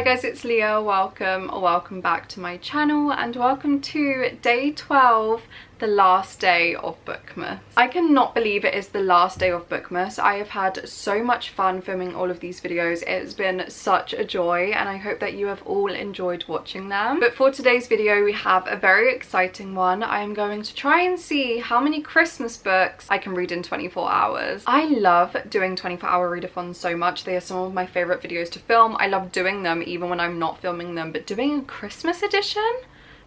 Hi guys, it's Leah. Welcome back to my channel and welcome to day 12, the last day of Bookmas. I cannot believe it is the last day of Bookmas. I have had so much fun filming all of these videos. It's been such a joy and I hope that you have all enjoyed watching them. But for today's video we have a very exciting one. I am going to try and see how many Christmas books I can read in 24 hours. I love doing 24-hour readathons so much. They are some of my favourite videos to film. I love doing them even when I'm not filming them, but doing a Christmas edition?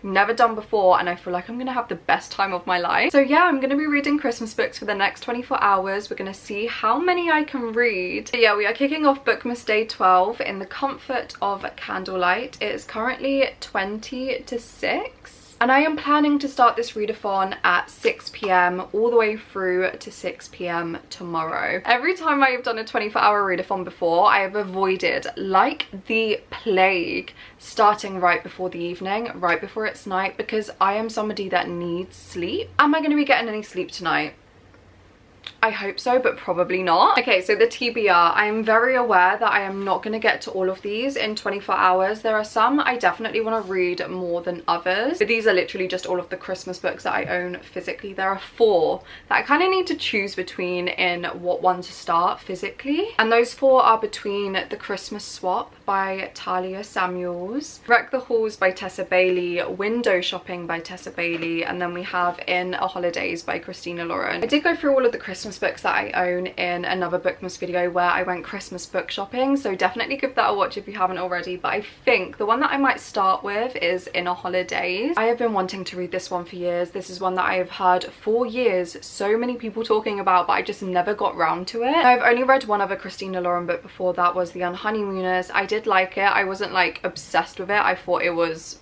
Never done before and I feel like I'm gonna have the best time of my life. So yeah, I'm gonna be reading Christmas books for the next 24 hours. We're gonna see how many I can read. But yeah, we are kicking off Bookmas day 12 in the comfort of candlelight. It is currently 20 to 6. And I am planning to start this readathon at 6 p.m. all the way through to 6 p.m. tomorrow. Every time I have done a 24-hour readathon before, I have avoided, like the plague, starting right before the evening, right before it's night, because I am somebody that needs sleep. Am I going to be getting any sleep tonight? I hope so, but probably not. Okay, so the TBR, I am very aware that I am not going to get to all of these in 24 hours. There are some I definitely want to read more than others, but these are literally just all of the Christmas books that I own physically. There are 4 that I kind of need to choose between in what one to start physically, and those 4 are between The Christmas Swap by Talia Samuels, Wreck the Halls by Tessa Bailey, Window Shopping by Tessa Bailey, and then we have In a Holidays by Christina Lauren. I did go through all of the Christmas books that I own in another Bookmas video where I went Christmas book shopping, so definitely give that a watch if you haven't already. But I think the one that I might start with is In a Holidays. I have been wanting to read this one for years. This is one that I have heard for years so many people talking about, but I just never got round to it. I've only read one other Christina Lauren book before. That was The Unhoneymooners. I did like it. I wasn't like obsessed with it. I thought it was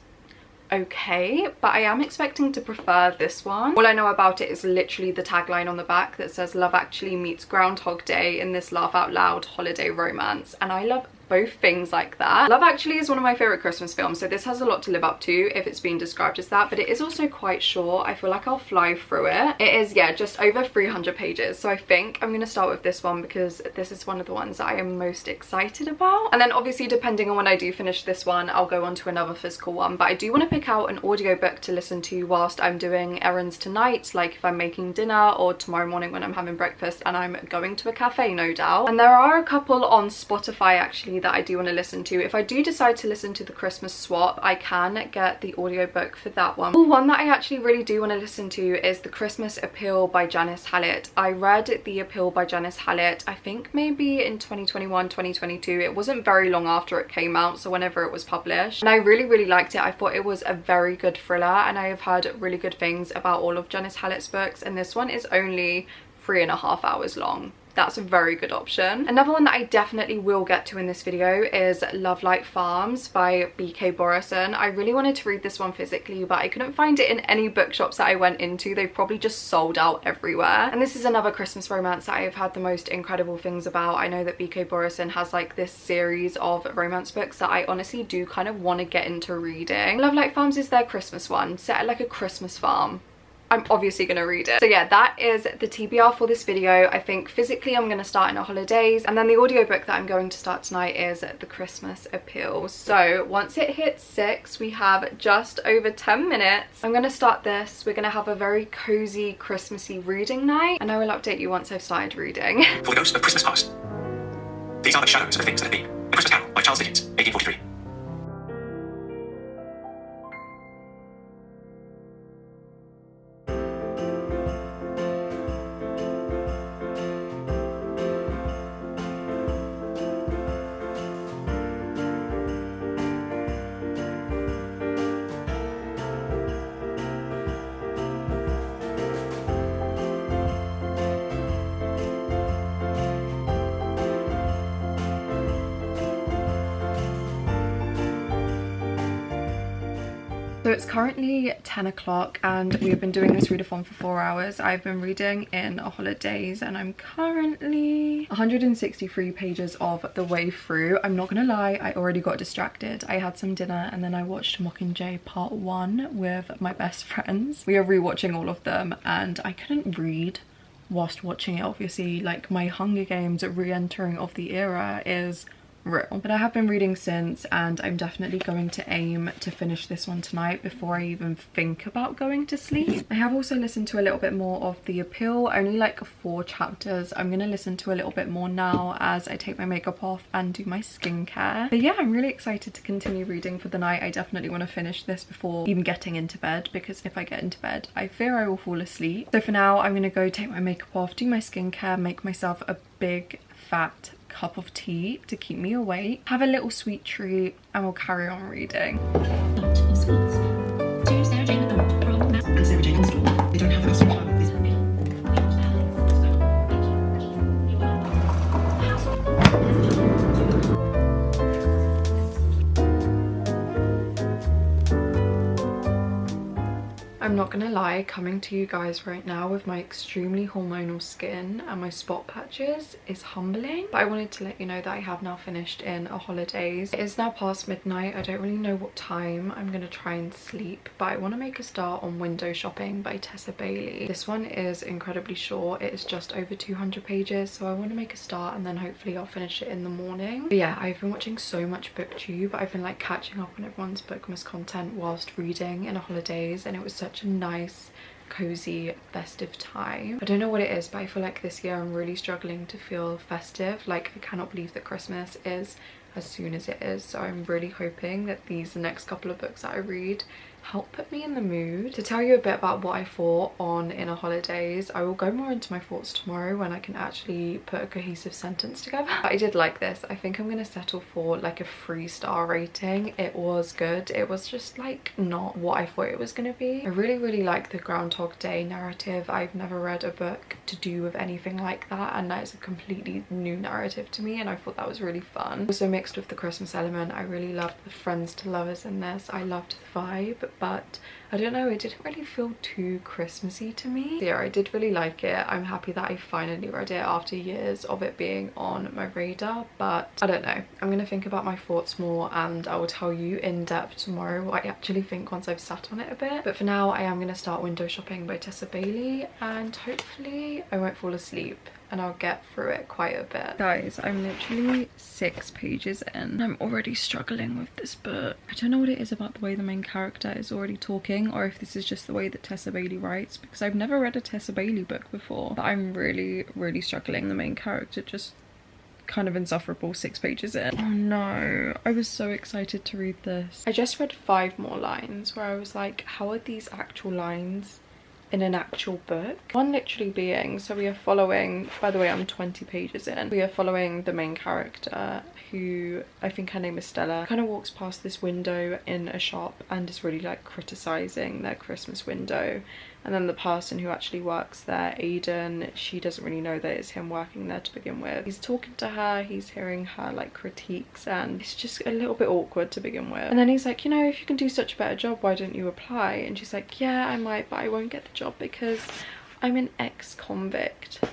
okay, but I am expecting to prefer this one. All I know about it is literally the tagline on the back that says Love Actually meets Groundhog Day in this laugh out loud holiday romance, and I love both things like that. Love Actually is one of my favorite Christmas films, so this has a lot to live up to if it's being described as that, but it is also quite short. I feel like I'll fly through it. It is, yeah, just over 300 pages, so I think I'm going to start with this one because this is one of the ones that I am most excited about. And then obviously depending on when I do finish this one, I'll go on to another physical one, but I do want to pick out an audiobook to listen to whilst I'm doing errands tonight, like if I'm making dinner or tomorrow morning when I'm having breakfast and I'm going to a cafe, no doubt. And there are a couple on Spotify actually that I do want to listen to. If I do decide to listen to The Christmas Swap, I can get the audiobook for that one. Oh, one that I actually really do want to listen to is The Christmas Appeal by Janice Hallett. I read The Appeal by Janice Hallett, I think maybe in 2021, 2022. It wasn't very long after it came out, so whenever it was published. And I really liked it. I thought it was a very good thriller, and I have heard really good things about all of Janice Hallett's books, and this one is only 3.5 hours long. That's a very good option. Another one that I definitely will get to in this video is Love Like Farms by BK Borison. I really wanted to read this one physically, but I couldn't find it in any bookshops that I went into. They've probably just sold out everywhere. And this is another Christmas romance that I have had the most incredible things about. I know that BK Borison has like this series of romance books that I honestly do kind of want to get into reading. Love Like Farms is their Christmas one, set at like a Christmas farm. I'm obviously going to read it. So yeah, that is the TBR for this video. I think physically I'm going to start In a Holidays, and then the audiobook that I'm going to start tonight is The Christmas Appeal. So once it hits 6, we have just over 10 minutes. I'm going to start this. We're going to have a very cozy Christmassy reading night, and I will update you once I've started reading. For the Ghost of Christmas Past. These are the shadows of the things that have been. A Christmas Carol by Charles Dickens, 1843. So it's currently 10 o'clock and we have been doing this readathon for 4 hours. I've been reading In a Holidays and I'm currently 163 pages of the way through. I'm not gonna lie, I already got distracted. I had some dinner and then I watched Mockingjay Part 1 with my best friends. We are rewatching all of them and I couldn't read whilst watching it. Obviously, like, my Hunger Games re-entering of the era is real. But I have been reading since, and I'm definitely going to aim to finish this one tonight before I even think about going to sleep. I have also listened to a little bit more of The Appeal, only like 4 chapters. I'm gonna listen to a little bit more now as I take my makeup off and do my skincare. But yeah, I'm really excited to continue reading for the night. I definitely want to finish this before even getting into bed, because if I get into bed I fear I will fall asleep. So for now I'm gonna go take my makeup off, do my skincare, make myself a big fat cup of tea to keep me awake, have a little sweet treat, and we'll carry on reading. Of sweets. To Sarah Jane McDonald from Matt and Sarah Jane Install. They don't have a custard pie with this. I'm not gonna lie, coming to you guys right now with my extremely hormonal skin and my spot patches is humbling. But I wanted to let you know that I have now finished in a holidays. It is now past midnight. I don't really know what time I'm gonna try and sleep, but I want to make a start on Window Shopping by Tessa Bailey. This one is incredibly short. It is just over 200 pages, so I want to make a start and then hopefully I'll finish it in the morning. But yeah, I've been watching so much BookTube. I've been like catching up on everyone's BOOKMAS content whilst reading in a holidays, and it was such a nice, cozy, festive time. I don't know what it is, but I feel like this year I'm really struggling to feel festive. Like, I cannot believe that Christmas is as soon as it is, so I'm really hoping that these next couple of books that I read help put me in the mood. To tell you a bit about what I thought on Inner Holidays, I will go more into my thoughts tomorrow when I can actually put a cohesive sentence together. But I did like this. I think I'm gonna settle for like a 3-star rating. It was good. It was just like not what I thought it was gonna be. I really like the Groundhog Day narrative. I've never read a book to do with anything like that, and that is a completely new narrative to me, and I thought that was really fun. Also mixed with the Christmas element, I really loved the friends to lovers in this. I loved the vibe, but I don't know, it didn't really feel too Christmassy to me. So yeah, I did really like it. I'm happy that I finally read it after years of it being on my radar, but I don't know. I'm gonna think about my thoughts more and I will tell you in depth tomorrow what I actually think once I've sat on it a bit. But for now, I am gonna start Window Shopping by Tessa Bailey, and hopefully I won't fall asleep and I'll get through it quite a bit. Guys, I'm literally 6 pages in. I'm already struggling with this book. I don't know what it is about the way the main character is already talking, or if this is just the way that Tessa Bailey writes, because I've never read a Tessa Bailey book before. But I'm really struggling. The main character just kind of insufferable 6 pages in. Oh no, I was so excited to read this. I just read 5 more lines where I was like, how are these actual lines in an actual book? One literally being, so we are following, by the way, I'm 20 pages in, we are following the main character, who I think her name is Stella, kind of walks past this window in a shop and is really like criticizing their Christmas window. And then the person who actually works there, Aiden, she doesn't really know that it's him working there to begin with. He's talking to her, he's hearing her like critiques, and it's just a little bit awkward to begin with. And then he's like, you know, if you can do such a better job, why don't you apply? And she's like, yeah, I might, but I won't get the job because I'm an ex-convict.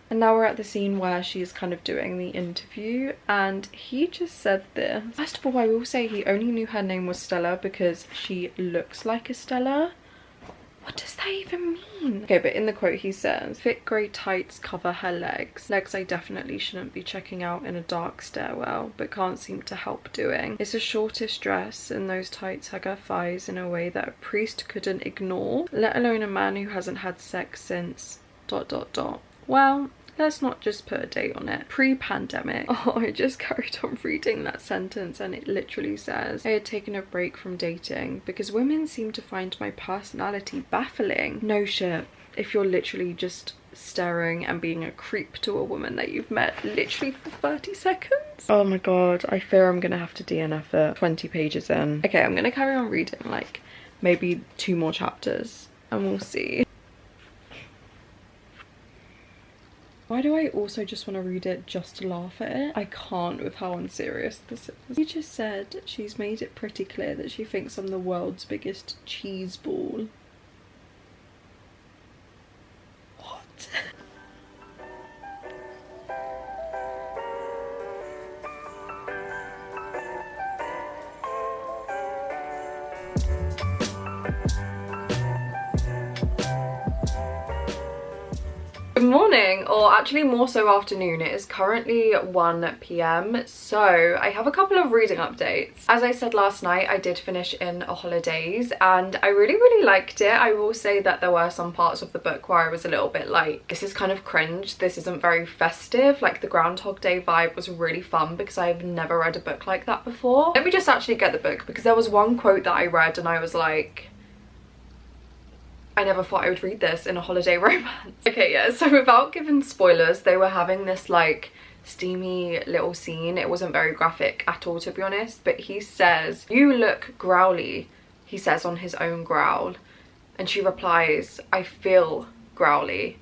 And now we're at the scene where she's kind of doing the interview, and he just said this. First of all, I will say he only knew her name was Stella because she looks like a Stella. What does that even mean? Okay, but in the quote he says, thick grey tights cover her legs. Legs I definitely shouldn't be checking out in a dark stairwell, but can't seem to help doing. It's a shortish dress, and those tights hug her thighs in a way that a priest couldn't ignore, let alone a man who hasn't had sex since ... Well, let's not just put a date on it. Pre-pandemic. Oh, I just carried on reading that sentence and it literally says, I had taken a break from dating because women seem to find my personality baffling. No shit. If you're literally just staring and being a creep to a woman that you've met literally for 30 seconds. Oh my god, I fear I'm gonna have to DNF it 20 pages in. Okay, I'm gonna carry on reading like maybe 2 more chapters and we'll see. Why do I also just want to read it just to laugh at it? I can't with how unserious this is. She just said she's made it pretty clear that she thinks I'm the world's biggest cheese ball. What? Good morning, or actually more so afternoon. It is currently 1 p.m. so I have a couple of reading updates. As I said last night, I did finish In a Holidays and I really liked it. I will say that there were some parts of the book where I was a little bit like, this is kind of cringe, this isn't very festive. Like the Groundhog Day vibe was really fun because I've never read a book like that before. Let me just actually get the book, because there was one quote that I read and I was like, I never thought I would read this in a holiday romance. Okay, yeah, so without giving spoilers, they were having this like steamy little scene. It wasn't very graphic at all, to be honest, but he says, "You look growly," he says on his own growl, and she replies, "I feel growly."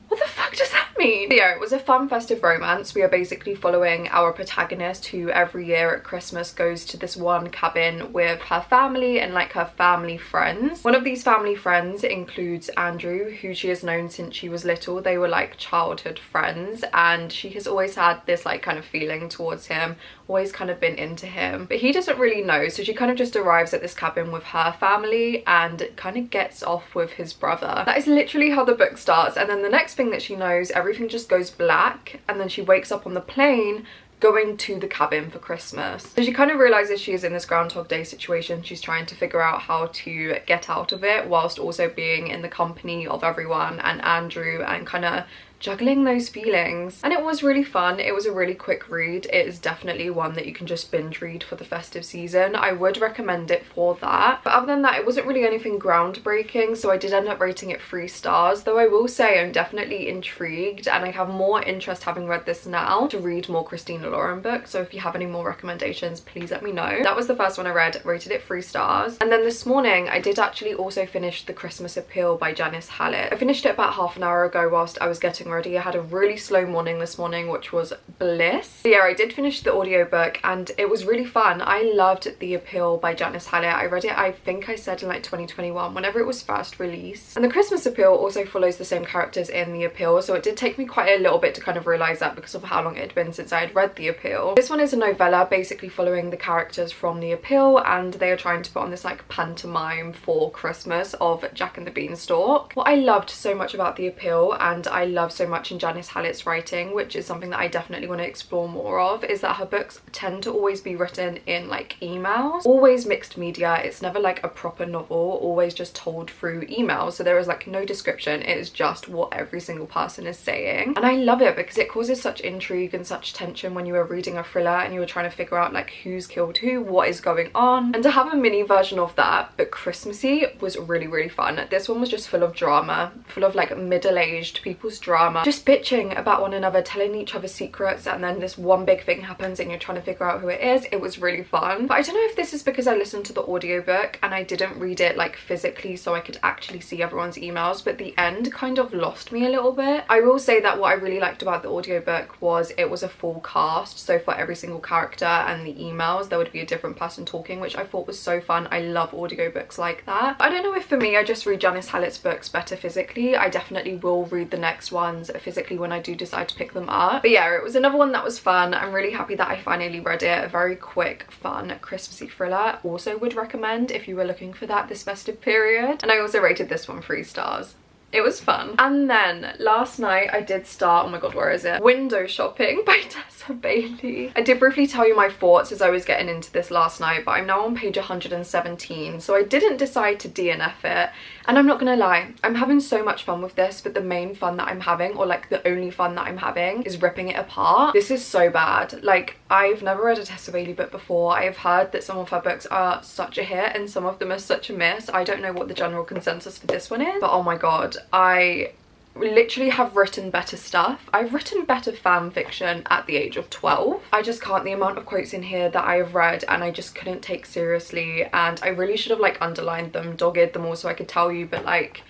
What the fuck does that mean? Yeah, it was a fun festive romance. We are basically following our protagonist, who every year at Christmas goes to this one cabin with her family and like her family friends. One of these family friends includes Andrew, who she has known since she was little. They were like childhood friends and she has always had this like kind of feeling towards him, always kind of been into him, but he doesn't really know. So she kind of just arrives at this cabin with her family and kind of gets off with his brother. That is literally how the book starts, and then the next thing that she knows, everything just goes black, and then she wakes up on the plane going to the cabin for Christmas. So she kind of realizes she is in this Groundhog Day situation. She's trying to figure out how to get out of it whilst also being in the company of everyone and Andrew, and kind of juggling those feelings. And it was really fun. It was a really quick read. It is definitely one that you can just binge read for the festive season. I would recommend it for that. But other than that, it wasn't really anything groundbreaking, so I did end up rating it 3 stars, though I will say I'm definitely intrigued and I have more interest, having read this now, to read more Christina Lauren books. So if you have any more recommendations, please let me know. That was the first one I read, rated it 3 stars. And then this morning I did actually also finish The Christmas Appeal by Janice Hallett. I finished it about half an hour ago whilst I was getting ready. I had a really slow morning this morning, which was bliss. But yeah, I did finish the audiobook and it was really fun. I loved The Appeal by Janice Hallett. I read it, I think I said in like 2021, whenever it was first released. And The Christmas Appeal also follows the same characters in The Appeal, so it did take me quite a little bit to kind of realise that because of how long it had been since I had read The Appeal. This one is a novella basically following the characters from The Appeal, and they are trying to put on this like pantomime for Christmas of Jack and the Beanstalk. What I loved so much about The Appeal, and I love so much in Janice Hallett's writing, which is something that I definitely want to explore more of, is that her books tend to always be written in like emails, always mixed media. It's never like a proper novel, always just told through emails, so there is like no description. It is just what every single person is saying, and I love it because it causes such intrigue and such tension when you are reading a thriller and you are trying to figure out like who's killed who, what is going on. And to have a mini version of that but Christmassy was really fun. This one was just full of drama, full of like middle-aged people's drama, just bitching about one another, telling each other secrets, and then this one big thing happens and you're trying to figure out who it is. It was really fun. But I don't know if this is because I listened to the audiobook and I didn't read it like physically so I could actually see everyone's emails, but the end kind of lost me a little bit. I will say that what I really liked about the audiobook was it was a full cast, so for every single character and the emails there would be a different person talking, which I thought was so fun. I love audiobooks like that. I don't know if for me I just read Janice Hallett's books better physically. I definitely will read the next ones physically when I do decide to pick them up. But yeah, it was another one that was fun. I'm really happy that I finally read it. A very quick, fun, Christmassy thriller. Also would recommend if you were looking for that this festive period. And I also rated this one 3 stars. It was fun. And then last night I did start, oh my god, where is it? Window Shopping by Tessa Bailey. I did briefly tell you my thoughts as I was getting into this last night, but I'm now on page 117, so I didn't decide to DNF it. And I'm not gonna lie, I'm having so much fun with this, but the main fun that I'm having, or like the only fun that I'm having, is ripping it apart. This is so bad. Like, I've never read a Tessa Bailey book before. I have heard that some of her books are such a hit and some of them are such a miss. I don't know what the general consensus for this one is, but oh my god, I literally have written better stuff. I've written better fan fiction at the age of 12. I just can't. The amount of quotes in here that I have read and I just couldn't take seriously, and I really should have like underlined them, dogged them all so I could tell you, but like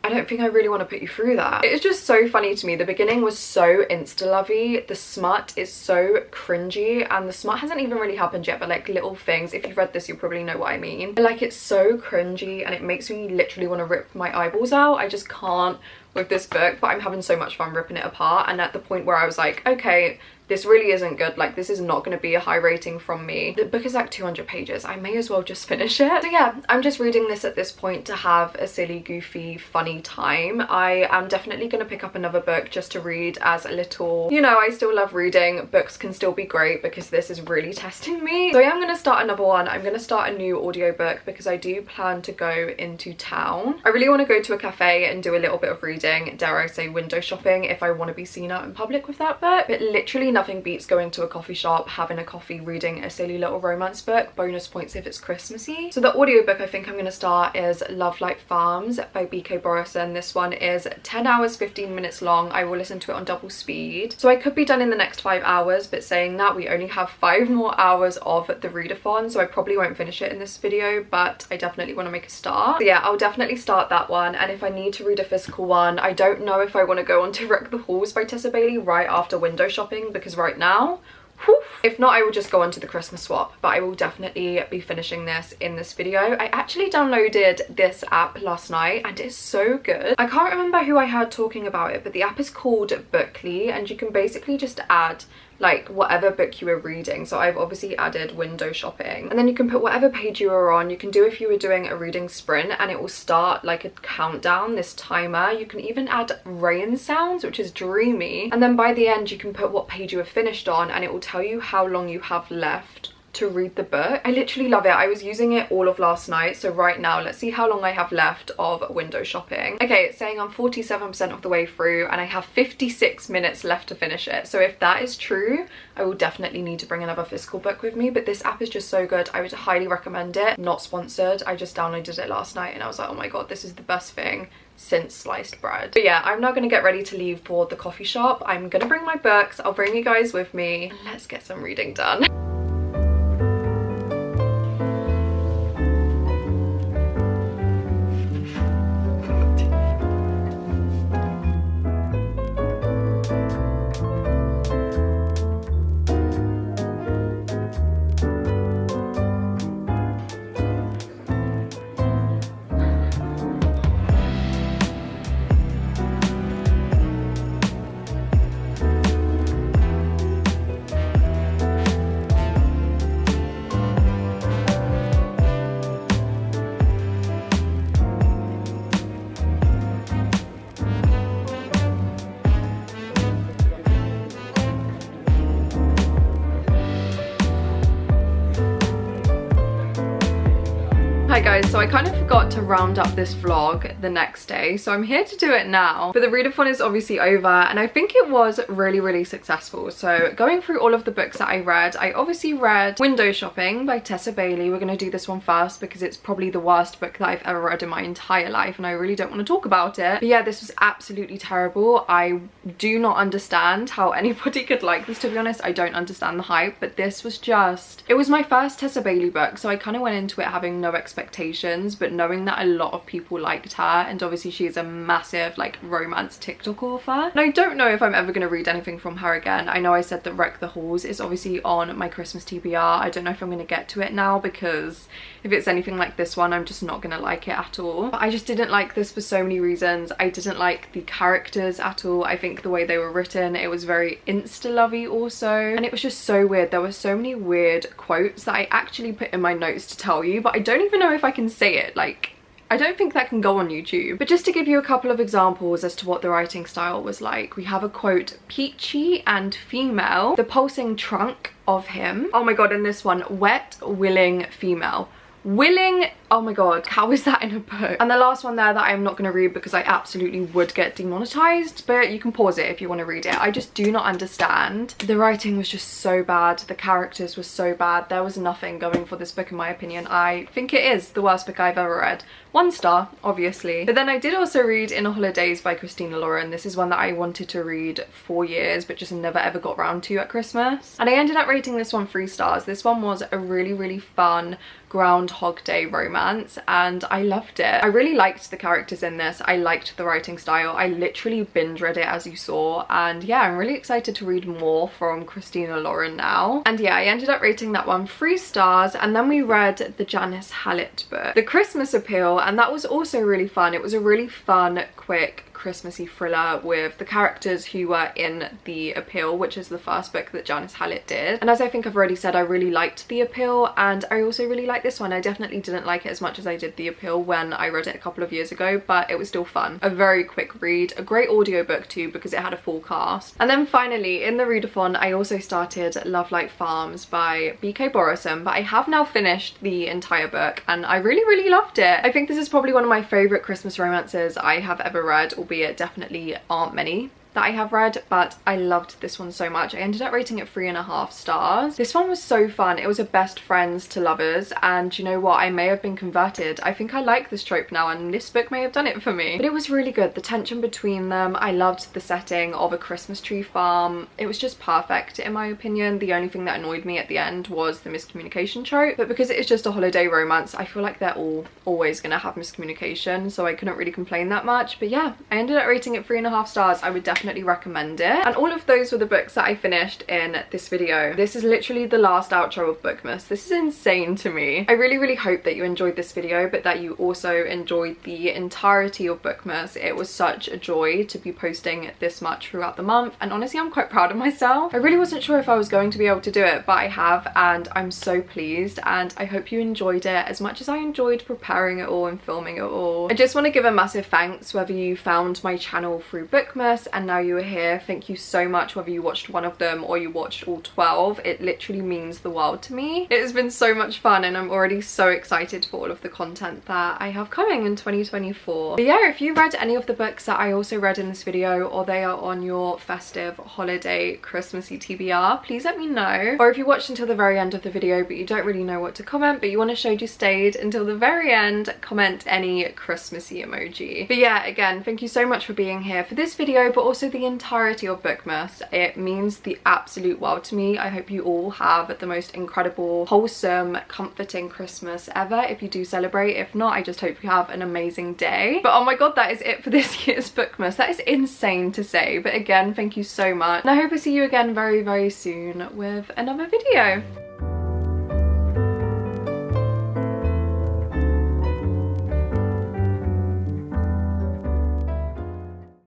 I don't think I really want to put you through that. It's just so funny to me. The beginning was so insta-lovey. The smut is so cringy, and the smut hasn't even really happened yet, but like little things, if you've read this you'll probably know what I mean. But like, it's so cringy and it makes me literally want to rip my eyeballs out. I just can't with this book, but I'm having so much fun ripping it apart. And at the point where I was like, okay, this really isn't good, like this is not going to be a high rating from me. The book is like 200 pages, I may as well just finish it. So yeah, I'm just reading this at this point to have a silly, goofy, funny time. I am definitely going to pick up another book just to read as a little, you know, I still love reading. Books can still be great because this is really testing me. So I am going to start another one. I'm going to start a new audiobook because I do plan to go into town. I really want to go to a cafe and do a little bit of reading, dare I say window shopping, if I want to be seen out in public with that book. But literally nothing beats going to a coffee shop, having a coffee, reading a silly little romance book. Bonus points if it's Christmassy. So the audiobook I think I'm going to start is Love Like Farms by BK Borison. This one is 10 hours 15 minutes long. I will listen to it on double speed, so I could be done in the next 5 hours, but saying that, we only have 5 more hours of the readathon, so I probably won't finish it in this video, but I definitely want to make a start. So yeah, I'll definitely start that one. And if I need to read a physical one, I don't know if I want to go on to Wreck the Halls by Tessa Bailey right after window shopping, because right now, whew. If not, I will just go on to the Christmas swap, but I will definitely be finishing this in this video. I actually downloaded this app last night and it's so good. I can't remember who I heard talking about it, but the app is called Bookly, and you can basically just add like whatever book you were reading. So I've obviously added window shopping, and then you can put whatever page you were on. You can do if you were doing a reading sprint, and it will start like a countdown, this timer. You can even add rain sounds, which is dreamy, and then by the end you can put what page you were finished on, and it will tell you how long you have left to read the book. I literally love it. I was using it all of last night, so right now let's see how long I have left of window shopping. Okay, it's saying I'm 47% of the way through and I have 56 minutes left to finish it. So if that is true, I will definitely need to bring another physical book with me. But this app is just so good. I would highly recommend it. Not sponsored, I just downloaded it last night and I was like, oh my god, this is the best thing since sliced bread. But yeah, I'm now gonna get ready to leave for the coffee shop. I'm gonna bring my books, I'll bring you guys with me, and let's get some reading done. Hi guys, so I kind of forgot to round up this vlog the next day, so I'm here to do it now. But the readathon is obviously over and I think it was really successful. So going through all of the books that I read, I obviously read Window Shopping by Tessa Bailey. We're going to do this one first because it's probably the worst book that I've ever read in my entire life and I really don't want to talk about it. But yeah, this was absolutely terrible. I do not understand how anybody could like this, to be honest. I don't understand the hype, but this was just, it was my first Tessa Bailey book, so I kind of went into it having no expectations, but knowing that a lot of people liked her, and obviously she is a massive like romance TikTok author, and I don't know if I'm ever going to read anything from her again. I know I said that Wreck the Halls is obviously on my Christmas TBR. I don't know if I'm going to get to it now, because if it's anything like this one, I'm just not going to like it at all. But I just didn't like this for so many reasons. I didn't like the characters at all. I think the way they were written, it was very insta-lovey also, and it was just so weird. There were so many weird quotes that I actually put in my notes to tell you, but I don't even know if I can say it. Like, I don't think that can go on YouTube. But just to give you a couple of examples as to what the writing style was like, we have a quote, peachy and female, the pulsing trunk of him. Oh my god, in this one, wet, willing female. Willing, oh my god, how is that in a book? And the last one there that I'm not going to read because I absolutely would get demonetized, but you can pause it if you want to read it. I just do not understand. The writing was just so bad. The characters were so bad. There was nothing going for this book in my opinion. I think it is the worst book I've ever read. 1 star, obviously. But then I did also read Inner Holidays by Christina Lauren. This is one that I wanted to read for years, but just never ever got around to at Christmas. And I ended up rating this one 3 stars. This one was a really fun Groundhog Day romance and I loved it. I really liked the characters in this. I liked the writing style. I literally binge read it, as you saw, and yeah, I'm really excited to read more from Christina Lauren now. And yeah, I ended up rating that one 3 stars. And then we read the Janice Hallett book, The Christmas Appeal, and that was also really fun. It was a really fun, quick Christmassy thriller with the characters who were in The Appeal, which is the first book that Janice Hallett did. And as I think I've already said, I really liked The Appeal, and I also really like this one. I definitely didn't like it as much as I did The Appeal when I read it a couple of years ago, but it was still fun. A very quick read, a great audiobook too because it had a full cast. And then finally in the readathon I also started Love Like Farms by B.K. Borison, but I have now finished the entire book and I really loved it. I think this is probably one of my favourite Christmas romances I have ever read, albeit definitely aren't many that I have read, but I loved this one so much. I ended up rating it 3.5 stars. This one was so fun. It was a best friends to lovers, and you know what, I may have been converted. I think I like this trope now and this book may have done it for me. But it was really good. The tension between them, I loved the setting of a Christmas tree farm. It was just perfect in my opinion. The only thing that annoyed me at the end was the miscommunication trope, but because it is just a holiday romance, I feel like they're always gonna have miscommunication, so I couldn't really complain that much. But yeah, I ended up rating it 3.5 stars. I would definitely recommend it. And all of those were the books that I finished in this video. This is literally the last outro of BOOKMAS. This is insane to me. I really hope that you enjoyed this video, but that you also enjoyed the entirety of BOOKMAS. It was such a joy to be posting this much throughout the month, and honestly I'm quite proud of myself. I really wasn't sure if I was going to be able to do it, but I have, and I'm so pleased, and I hope you enjoyed it as much as I enjoyed preparing it all and filming it all. I just want to give a massive thanks whether you found my channel through BOOKMAS and now you are here. Thank you so much whether you watched one of them or you watched all 12. It literally means the world to me. It has been so much fun and I'm already so excited for all of the content that I have coming in 2024. But yeah, if you read any of the books that I also read in this video, or they are on your festive holiday Christmassy TBR, please let me know. Or if you watched until the very end of the video but you don't really know what to comment but you want to show you stayed until the very end, comment any Christmassy emoji. But yeah, again, thank you so much for being here for this video, but also the entirety of BOOKMAS. It means the absolute world to me. I hope you all have the most incredible, wholesome, comforting Christmas ever if you do celebrate. If not, I just hope you have an amazing day. But oh my god, that is it for this year's BOOKMAS. That is insane to say, but again, thank you so much, and I hope I see you again very soon with another video.